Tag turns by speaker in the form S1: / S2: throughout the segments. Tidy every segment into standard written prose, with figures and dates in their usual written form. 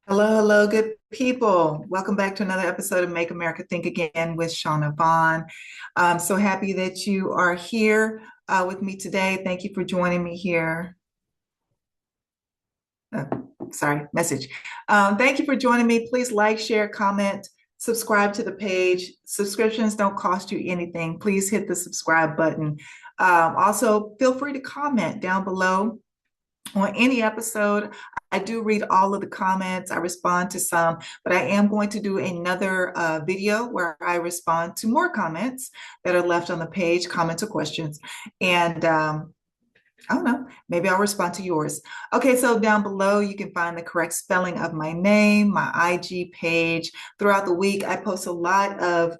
S1: Hello, hello, good people. Welcome back to another episode of Make America Think Again with Vaughn. I'm so happy that you are here with me today. Thank you for joining me here. Uh, Sorry, message. Thank you for joining me. Please like, share, comment, subscribe to the page. Subscriptions don't cost you anything. Please hit the subscribe button. Also, feel free to comment down below on any episode. I do read all of the comments. I respond to some, but I am going to do another video where I respond to more comments that are left on the page, comments or questions. And I don't know, maybe I'll respond to yours. Okay, so down below, you can find the correct spelling of my name, my IG page. Throughout the week, I post a lot of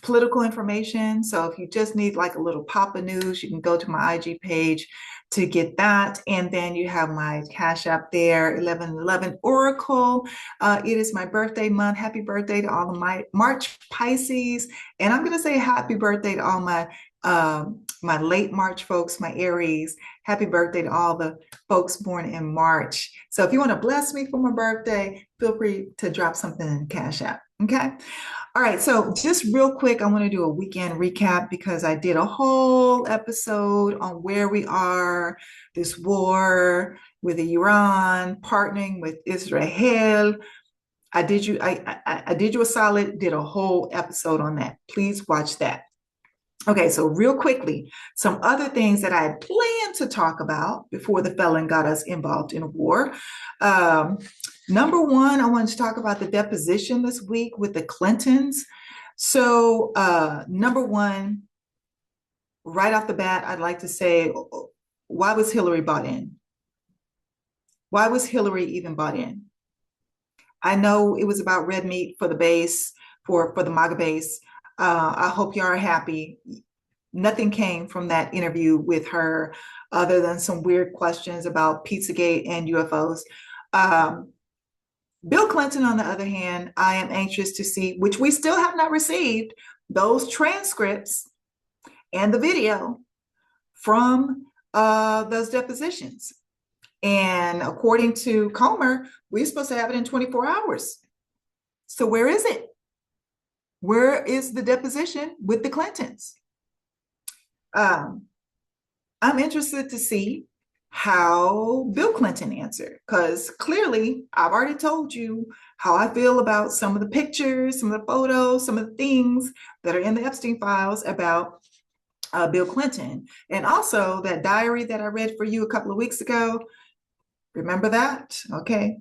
S1: political information. So if you just need like a little pop of news, you can go to my IG page to get that. And then you have my Cash App there, 1111 Oracle. It is my birthday month. Happy birthday to all of my March Pisces. And I'm going to say happy birthday to all my late March folks, my Aries. Happy birthday to all the folks born in March. So if you want to bless me for my birthday, feel free to drop something in Cash App. Okay. All right, so just real quick, I want to do a weekend recap because I did a whole episode on where we are, this war with Iran, partnering with Israel. I did you a solid, did a whole episode on that. Please watch that. Okay, so real quickly, some other things that I had planned to talk about before the felon got us involved in a war. Um, Number one, I wanted to talk about the deposition this week with the Clintons. So, number one, right off the bat, I'd like to say, why was Hillary bought in? Why was Hillary even bought in? I know it was about red meat for the base, for the MAGA base. I hope you are happy. Nothing came from that interview with her other than some weird questions about Pizzagate and UFOs. Bill Clinton, on the other hand, I am anxious to see, which we still have not received, those transcripts and the video from those depositions. And according to Comer, we're supposed to have it in 24 hours. So where is it? Where is the deposition with the Clintons? I'm interested to see how Bill Clinton answered, because clearly I've already told you how I feel about some of the pictures, some of the photos, some of the things that are in the Epstein files about Bill Clinton. And also that diary that I read for you a couple of weeks ago. Remember that? Okay.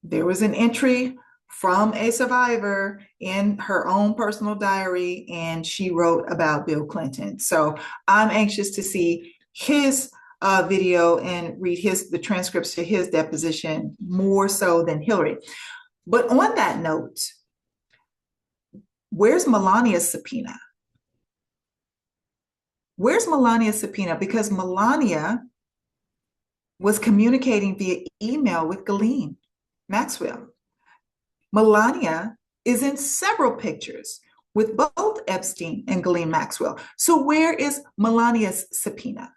S1: There was an entry from a survivor in her own personal diary, and she wrote about Bill Clinton. So I'm anxious to see his video and read the transcripts to his deposition more so than Hillary. But on that note, where's Melania's subpoena? Where's Melania's subpoena? Because Melania was communicating via email with Ghislaine Maxwell. Melania is in several pictures with both Epstein and Ghislaine Maxwell. So where is Melania's subpoena?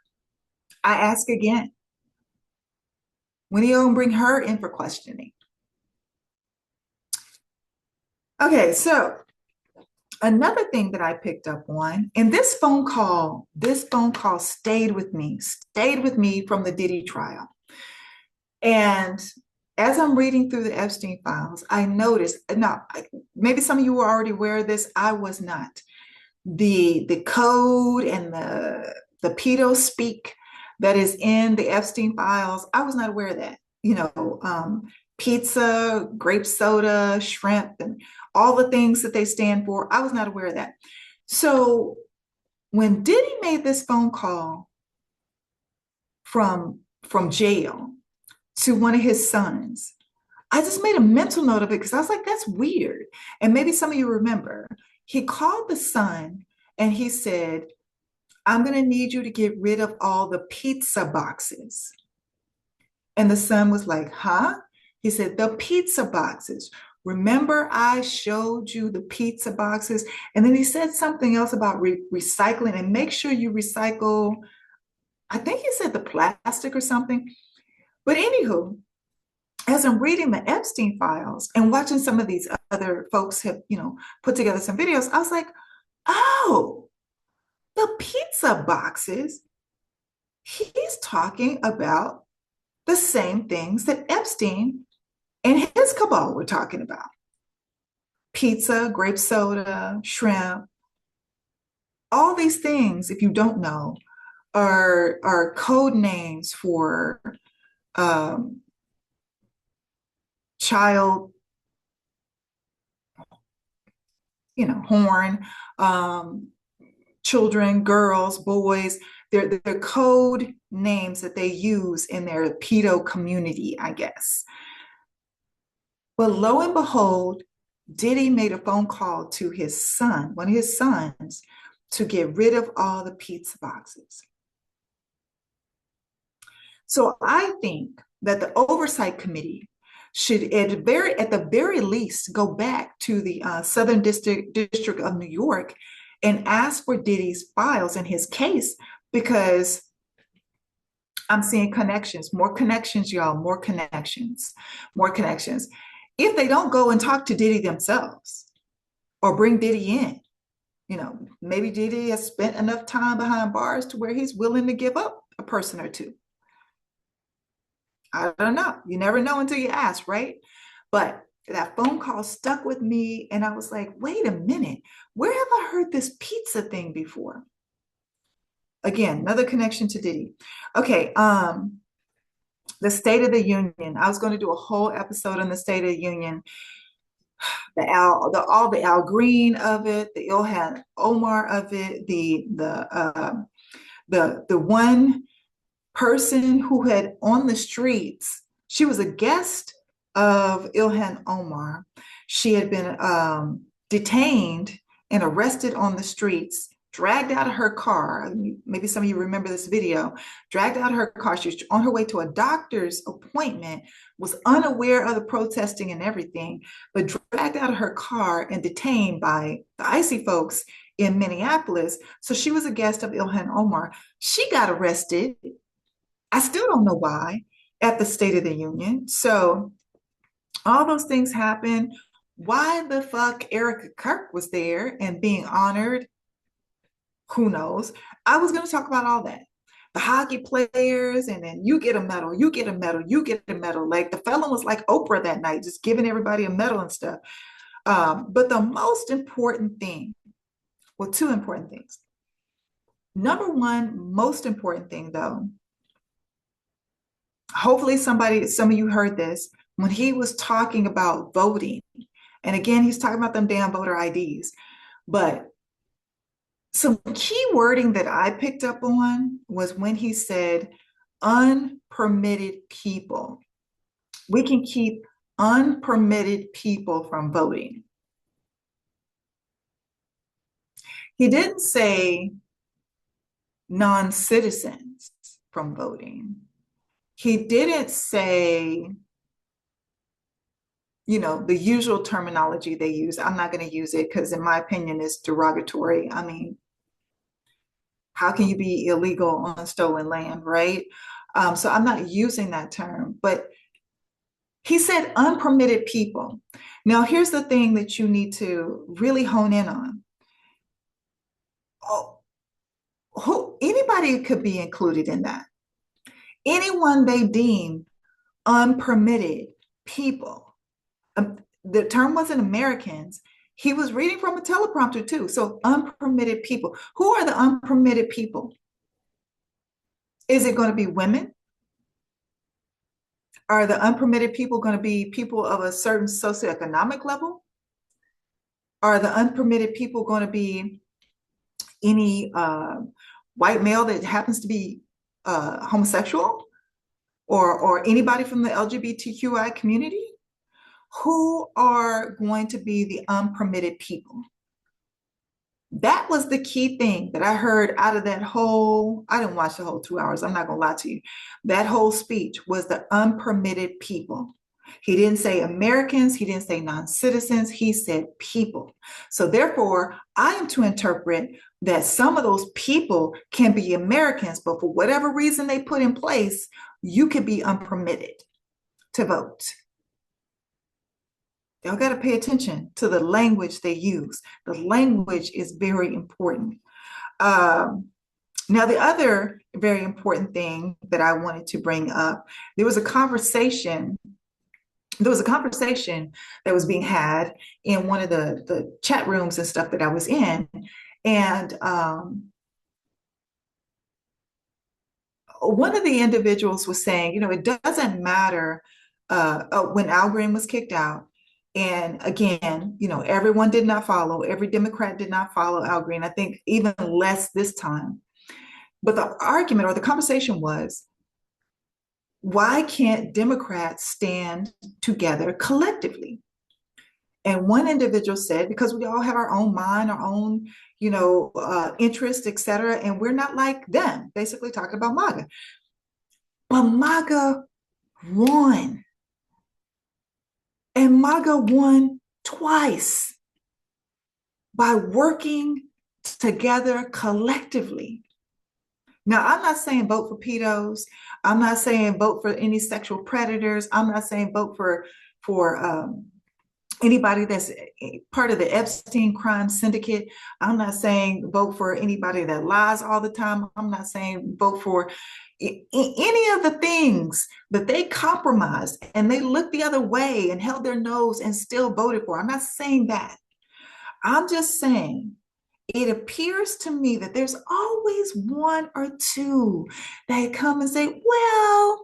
S1: I ask again, when are you going to bring her in for questioning? Okay, so another thing that I picked up on, and this phone call stayed with me from the Diddy trial. And as I'm reading through the Epstein files, I noticed, now, maybe some of you were already aware of this, I was not. The code and the pedo speak that is in the Epstein files, I was not aware of that. Pizza, grape soda, shrimp, and all the things that they stand for, I was not aware of that. So when Diddy made this phone call from jail to one of his sons, I just made a mental note of it because I was like, that's weird. And maybe some of you remember, he called the son and he said, I'm going to need you to get rid of all the pizza boxes. And the son was like, huh? He said, the pizza boxes. Remember, I showed you the pizza boxes. And then he said something else about recycling, and make sure you recycle. I think he said the plastic or something. But anywho, as I'm reading the Epstein files and watching some of these other folks have, put together some videos, I was like, oh, the pizza boxes, he's talking about the same things that Epstein and his cabal were talking about. Pizza, grape soda, shrimp, all these things, if you don't know, are code names for um, child, horn, um, children, girls, boys. They're code names that they use in their pedo community, I guess. But lo and behold, Diddy made a phone call to his son, one of his sons, to get rid of all the pizza boxes. So I think that the oversight committee should, at the very least, go back to the Southern District of New York and ask for Diddy's files and his case, because I'm seeing connections, more connections, y'all, more connections, more connections. If they don't go and talk to Diddy themselves or bring Diddy in, maybe Diddy has spent enough time behind bars to where he's willing to give up a person or two. I don't know. You never know until you ask, right? But that phone call stuck with me, and I was like, wait a minute, where have I heard this pizza thing before? Again, another connection to Diddy. Okay, the State of the Union. I was going to do a whole episode on the State of the Union, all the Al Green of it, the Ilhan Omar of it, the one person who had on the streets. She was a guest of Ilhan Omar. She had been detained and arrested on the streets, dragged out of her car. Maybe some of you remember this video. Dragged out of her car. She was on her way to a doctor's appointment, was unaware of the protesting and everything, but dragged out of her car and detained by the icy folks in Minneapolis. So she was a guest of Ilhan Omar. She got arrested. I still don't know why at the State of the Union. So all those things happen. Why the fuck Erica Kirk was there and being honored, who knows? I was going to talk about all that. The hockey players, and then you get a medal, you get a medal, you get a medal. Like the felon was like Oprah that night, just giving everybody a medal and stuff. But the most important thing, well, two important things. Number one, most important thing though, hopefully some of you heard this, when he was talking about voting. And again, he's talking about them damn voter IDs. But some key wording that I picked up on was when he said unpermitted people. We can keep unpermitted people from voting. He didn't say non-citizens from voting. He didn't say, the usual terminology they use. I'm not going to use it because in my opinion, it's derogatory. I mean, how can you be illegal on stolen land, right? So I'm not using that term, but he said unpermitted people. Now, here's the thing that you need to really hone in on. Anybody could be included in that. Anyone they deem unpermitted people. The term wasn't Americans. He was reading from a teleprompter too. So unpermitted people. Who are the unpermitted people? Is it going to be women? Are the unpermitted people going to be people of a certain socioeconomic level? Are the unpermitted people going to be any white male that happens to be homosexual, or anybody from the LGBTQI community? Who are going to be the unpermitted people? That was the key thing that I heard out of that whole, I didn't watch the whole 2 hours, I'm not going to lie to you. That whole speech was the unpermitted people. He didn't say Americans, he didn't say non-citizens, he said people. So therefore, I am to interpret that some of those people can be Americans, but for whatever reason they put in place, you could be unpermitted to vote. Y'all got to pay attention to the language they use. The language is very important. Um, Now, the other very important thing that I wanted to bring up, there was a conversation there was a conversation that was being had in one of the chat rooms and stuff that I was in. And one of the individuals was saying, it doesn't matter when Al Green was kicked out. And again, everyone did not follow, every Democrat did not follow Al Green. I think even less this time. But the argument or the conversation was, why can't Democrats stand together collectively? And one individual said, because we all have our own mind, our own, interests, et cetera, and we're not like them, basically talking about MAGA. But MAGA won. And MAGA won twice by working together collectively. Now, I'm not saying vote for pedos. I'm not saying vote for any sexual predators. I'm not saying vote for anybody that's part of the Epstein crime syndicate. I'm not saying vote for anybody that lies all the time. I'm not saying vote for any of the things that they compromised and they looked the other way and held their nose and still voted for. I'm not saying that. I'm just saying it appears to me that there's always one or two that come and say, well,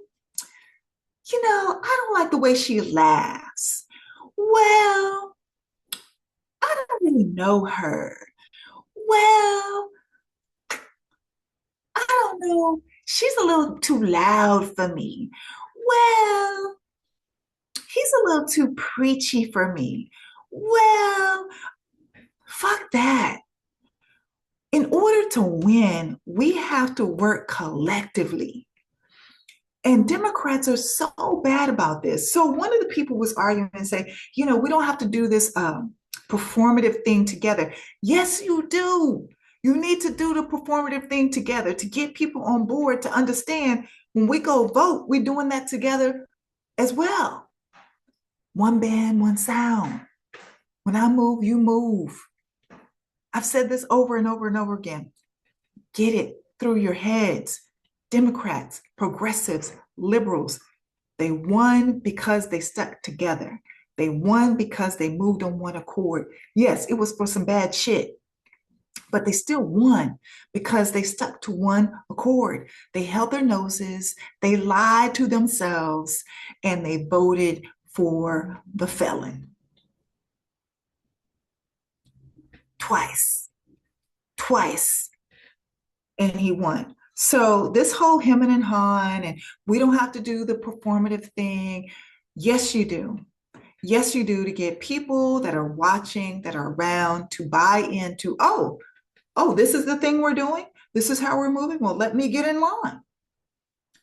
S1: I don't like the way she laughs. Well, I don't really know her. Well, I don't know. She's a little too loud for me. Well, he's a little too preachy for me. Well, fuck that. In order to win, we have to work collectively. And Democrats are so bad about this. So one of the people was arguing and say, we don't have to do this performative thing together. Yes, you do. You need to do the performative thing together to get people on board to understand when we go vote, we're doing that together as well. One band, one sound. When I move, you move. I've said this over and over and over again. Get it through your heads. Democrats, progressives, liberals, they won because they stuck together. They won because they moved on one accord. Yes, it was for some bad shit, but they still won because they stuck to one accord. They held their noses, they lied to themselves, and they voted for the felon. Twice. And he won. So this whole hemming and hawing, and we don't have to do the performative thing. Yes, you do. Yes, you do, to get people that are watching, that are around, to buy into, oh, this is the thing we're doing. This is how we're moving. Well, let me get in line.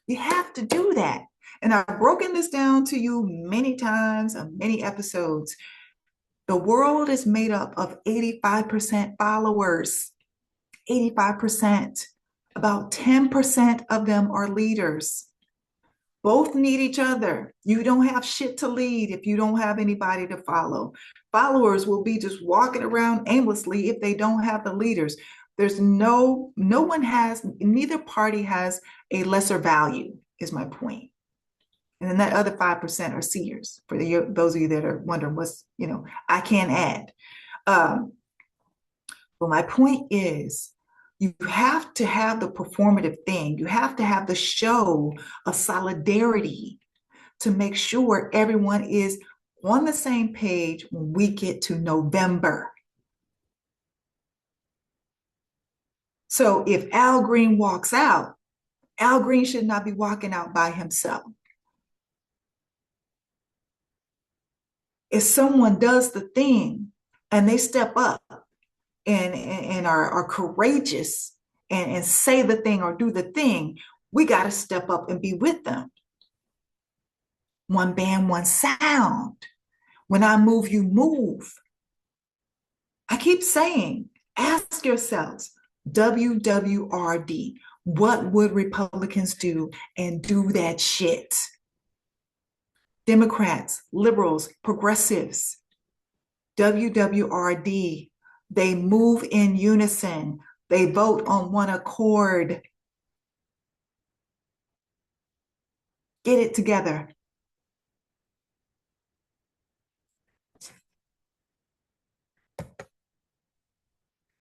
S1: You have to do that. And I've broken this down to you many times on many episodes. The world is made up of 85% followers. 85%. About 10% of them are leaders. Both need each other. You don't have shit to lead if you don't have anybody to follow. Followers will be just walking around aimlessly if they don't have the leaders. There's neither party has a lesser value, is my point. And then that other 5% are seers, for those of you that are wondering what's, I can't add. But my point is, you have to have the performative thing. You have to have the show of solidarity to make sure everyone is on the same page when we get to November. So if Al Green walks out, Al Green should not be walking out by himself. If someone does the thing and they step up and are courageous and say the thing or do the thing, we got to step up and be with them. one band, one sound. When I move, you move. I keep saying, ask yourselves, WWRD, what would Republicans do, and do that shit? Democrats, liberals, progressives, WWRD, they move in unison. They vote on one accord. Get it together.